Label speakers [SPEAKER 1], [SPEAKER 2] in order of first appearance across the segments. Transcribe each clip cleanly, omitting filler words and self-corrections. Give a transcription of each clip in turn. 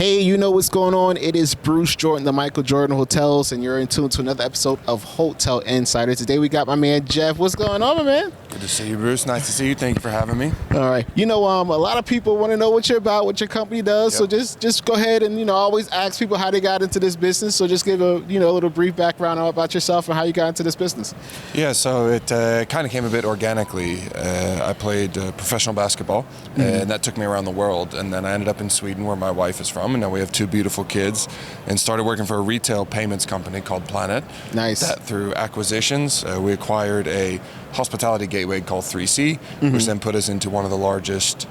[SPEAKER 1] Hey, you know what's going on? It is Bruce Jordan, the Michael Jordan Hotels, and you're in tune to another episode of Hotel Insider. Today we got my man Jeff. What's going on, my man?
[SPEAKER 2] Good to see you, Bruce. Nice to see you. Thank you for having me.
[SPEAKER 1] All right. You know, a lot of people want to know what you're about, what your company does.
[SPEAKER 2] Yep.
[SPEAKER 1] So just go ahead and, always ask people how they got into this business. So just give a little brief background about yourself and how you got into this business.
[SPEAKER 2] Yeah, so it kind of came a bit organically. I played professional basketball, and that took me around the world. And then I ended up in Sweden, where my wife is from, and now we have two beautiful kids, and started working for a retail payments company called Planet.
[SPEAKER 1] Nice.
[SPEAKER 2] That through acquisitions, we acquired a hospitality gateway called 3C, which then put us into one of the largest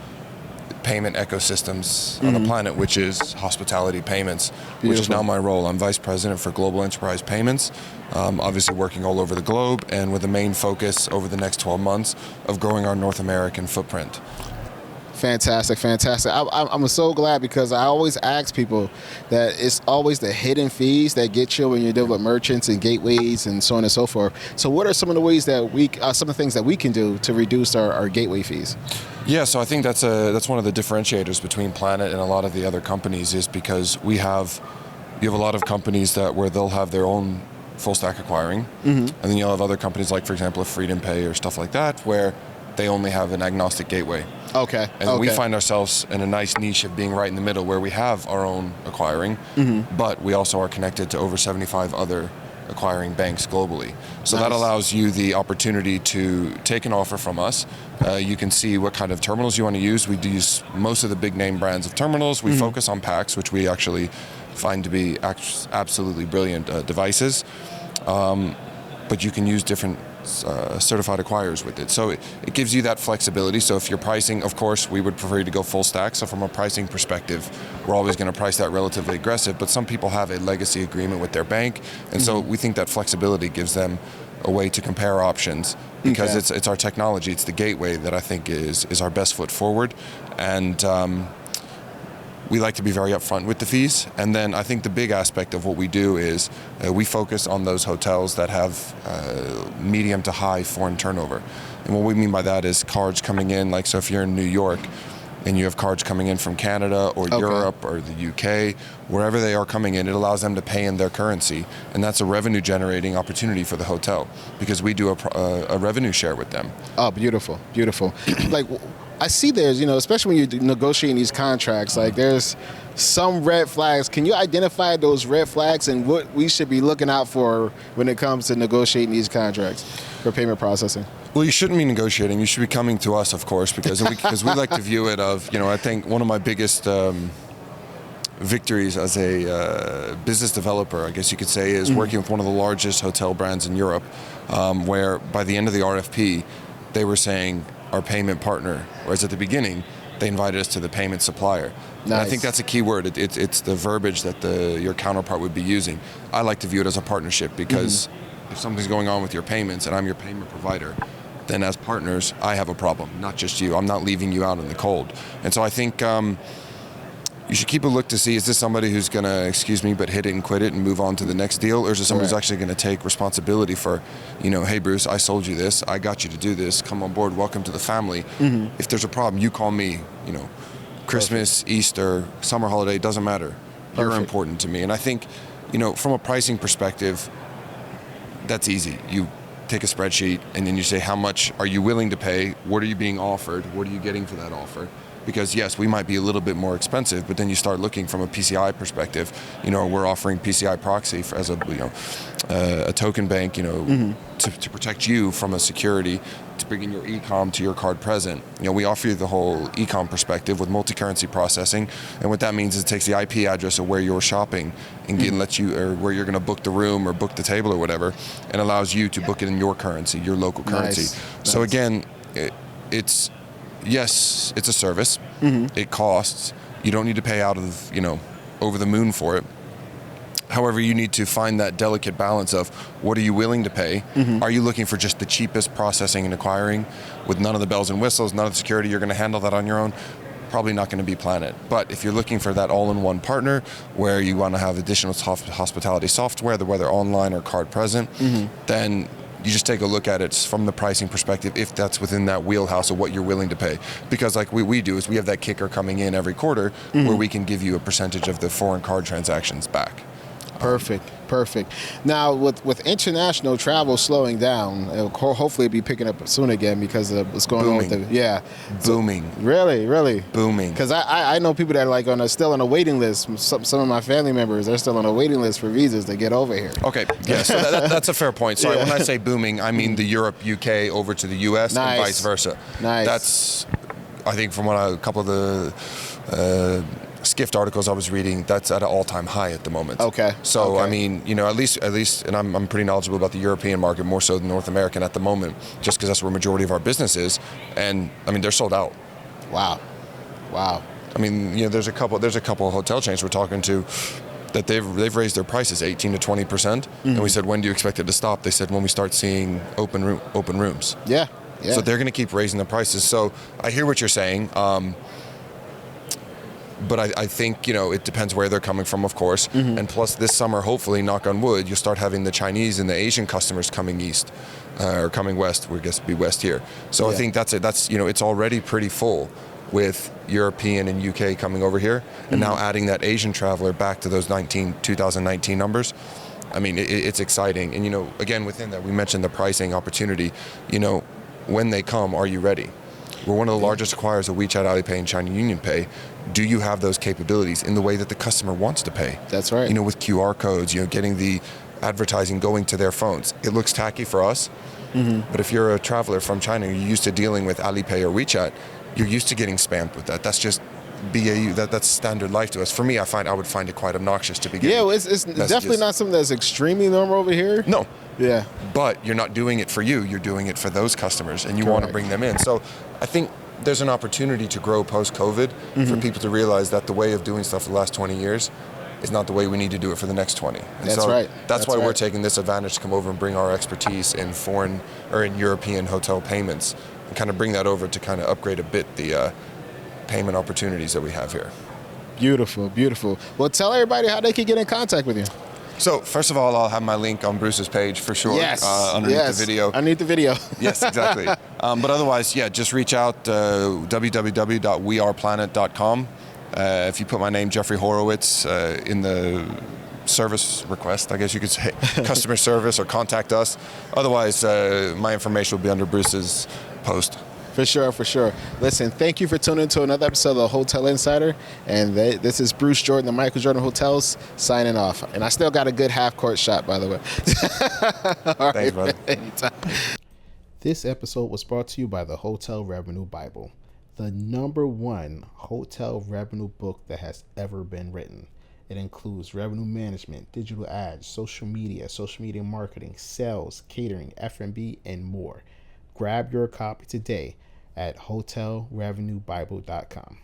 [SPEAKER 2] payment ecosystems on the planet, which is hospitality payments, which is now my role. I'm vice president for global enterprise payments, obviously working all over the globe, and with the main focus over the next 12 months of growing our North American footprint.
[SPEAKER 1] Fantastic. I'm so glad, because I always ask people that it's always the hidden fees that get you when you deal with merchants and gateways and so on and so forth. So what are some of the ways that some of the things that we can do to reduce our gateway fees?
[SPEAKER 2] Yeah, so I think that's one of the differentiators between Planet and a lot of the other companies, is because you have a lot of companies where they'll have their own full stack acquiring, and then you'll have other companies like, for example, a Freedom Pay or stuff like that, where they only have an agnostic gateway.
[SPEAKER 1] Okay.
[SPEAKER 2] And we find ourselves in a nice niche of being right in the middle, where we have our own acquiring, but we also are connected to over 75 other acquiring banks globally. So that allows you the opportunity to take an offer from us. You can see what kind of terminals you want to use. We use most of the big name brands of terminals. We focus on PACs, which we actually find to be absolutely brilliant devices. But you can use different certified acquirers with it. So it gives you that flexibility. So if you're pricing, of course, we would prefer you to go full stack. So from a pricing perspective, we're always going to price that relatively aggressive, but some people have a legacy agreement with their bank. And so we think that flexibility gives them a way to compare options, because it's our technology, it's the gateway that I think is our best foot forward. And we like to be very upfront with the fees. And then I think the big aspect of what we do is we focus on those hotels that have medium to high foreign turnover. And what we mean by that is cards coming in, like, so if you're in New York and you have cards coming in from Canada or Europe or the UK, wherever they are coming in, it allows them to pay in their currency. And that's a revenue generating opportunity for the hotel, because we do a revenue share with them.
[SPEAKER 1] Oh, beautiful. Like, I see there's, especially when you're negotiating these contracts, like, there's some red flags. Can you identify those red flags and what we should be looking out for when it comes to negotiating these contracts for payment processing?
[SPEAKER 2] Well, you shouldn't be negotiating. You should be coming to us, of course, because we like to view it I think one of my biggest victories as a business developer, I guess you could say, is working with one of the largest hotel brands in Europe, where by the end of the RFP, they were saying our payment partner, whereas at the beginning, they invited us to the payment supplier. Nice. And I think that's a key word. It's the verbiage that your counterpart would be using. I like to view it as a partnership, because if something's going on with your payments and I'm your payment provider, then as partners, I have a problem, not just you. I'm not leaving you out in the cold. And so I think you should keep a look to see, is this somebody who's going to, but hit it and quit it and move on to the next deal? Or is it somebody who's actually going to take responsibility for, hey, Bruce, I sold you this. I got you to do this. Come on board. Welcome to the family. If there's a problem, you call me. Christmas, Easter, summer holiday, doesn't matter. You're important to me. And I think, from a pricing perspective, that's easy. You take a spreadsheet and then you say, how much are you willing to pay? What are you being offered? What are you getting for that offer? Because yes, we might be a little bit more expensive, but then you start looking from a PCI perspective. We're offering PCI proxy as a token bank, to protect you from a security, to bring in your e-com to your card present. We offer you the whole e-com perspective with multi-currency processing, and what that means is it takes the IP address of where you're shopping and lets you, or where you're going to book the room or book the table or whatever, and allows you to book it in your currency, your local currency. So again, yes, it's a service. It costs. You don't need to pay out of, over the moon for it. However, you need to find that delicate balance of, what are you willing to pay? Are you looking for just the cheapest processing and acquiring with none of the bells and whistles, none of the security? You're going to handle that on your own? Probably not going to be Planet. But if you're looking for that all-in-one partner where you want to have additional hospitality software, whether online or card present, then You just take a look at it from the pricing perspective, if that's within that wheelhouse of what you're willing to pay. Because like we do is we have that kicker coming in every quarter where we can give you a percentage of the foreign card transactions back.
[SPEAKER 1] Perfect. Now, with international travel slowing down, it'll hopefully be picking up soon again because of what's going on with
[SPEAKER 2] Booming.
[SPEAKER 1] Really.
[SPEAKER 2] Booming.
[SPEAKER 1] Because I know people that are like still on a waiting list. Some of my family members are still on a waiting list for visas to get over here.
[SPEAKER 2] Okay, yeah, so that's a fair point. Sorry, when I say booming, I mean the Europe, UK over to the US and vice versa.
[SPEAKER 1] Nice.
[SPEAKER 2] That's, I think from a couple of the Skift articles I was reading, that's at an all-time high at the moment.
[SPEAKER 1] Okay.
[SPEAKER 2] So I mean, at least, and I'm pretty knowledgeable about the European market more so than North American at the moment, just because that's where the majority of our business is. And I mean, they're sold out.
[SPEAKER 1] Wow.
[SPEAKER 2] I mean, there's a couple of hotel chains we're talking to that they've raised their prices 18 to 20%, and we said, when do you expect it to stop? They said, when we start seeing open rooms.
[SPEAKER 1] Yeah.
[SPEAKER 2] So they're going to keep raising the prices. So I hear what you're saying. But I think, it depends where they're coming from, of course. And plus this summer, hopefully, knock on wood, you'll start having the Chinese and the Asian customers coming east or coming west. We guess it'd be west here. So I think that's it. That's, it's already pretty full with European and UK coming over here. And now adding that Asian traveler back to those 2019 numbers. I mean, it's exciting. And, again, within that, we mentioned the pricing opportunity. When they come, are you ready? We're one of the largest acquirers of WeChat, Alipay, and China UnionPay. Do you have those capabilities in the way that the customer wants to pay?
[SPEAKER 1] That's right.
[SPEAKER 2] With QR codes, getting the advertising going to their phones. It looks tacky for us, but if you're a traveler from China, you're used to dealing with Alipay or WeChat, you're used to getting spammed with that. That's just BAU. That's standard life to us. For me, I would find it quite obnoxious to begin.
[SPEAKER 1] Yeah, it's definitely not something that's extremely normal over here.
[SPEAKER 2] No.
[SPEAKER 1] Yeah.
[SPEAKER 2] But you're not doing it for you. You're doing it for those customers, and you want to bring them in. So I think there's an opportunity to grow post-COVID for people to realize that the way of doing stuff for the last 20 years is not the way we need to do it for the next 20. And
[SPEAKER 1] that's right.
[SPEAKER 2] That's why we're taking this advantage to come over and bring our expertise in foreign or in European hotel payments and kind of bring that over to kind of upgrade a bit the payment opportunities that we have here.
[SPEAKER 1] Beautiful. Well, tell everybody how they can get in contact with you.
[SPEAKER 2] So, first of all, I'll have my link on Bruce's page for sure.
[SPEAKER 1] Yes.
[SPEAKER 2] Underneath the video.
[SPEAKER 1] Underneath the video.
[SPEAKER 2] Yes, exactly. But otherwise, just reach out www.weareplanet.com. If you put my name, Jeffrey Horowitz, in the service request, I guess you could say, customer service, or contact us. Otherwise, my information will be under Bruce's post.
[SPEAKER 1] For sure. Listen, thank you for tuning into another episode of the Hotel Insider. And this is Bruce Jordan, the Michael Jordan Hotels, signing off. And I still got a good half-court shot, by the way. All
[SPEAKER 2] Thanks, brother.
[SPEAKER 1] This episode was brought to you by the Hotel Revenue Bible, the #1 hotel revenue book that has ever been written. It includes revenue management, digital ads, social media marketing, sales, catering, F&B, and more. Grab your copy today at hotelrevenuebible.com.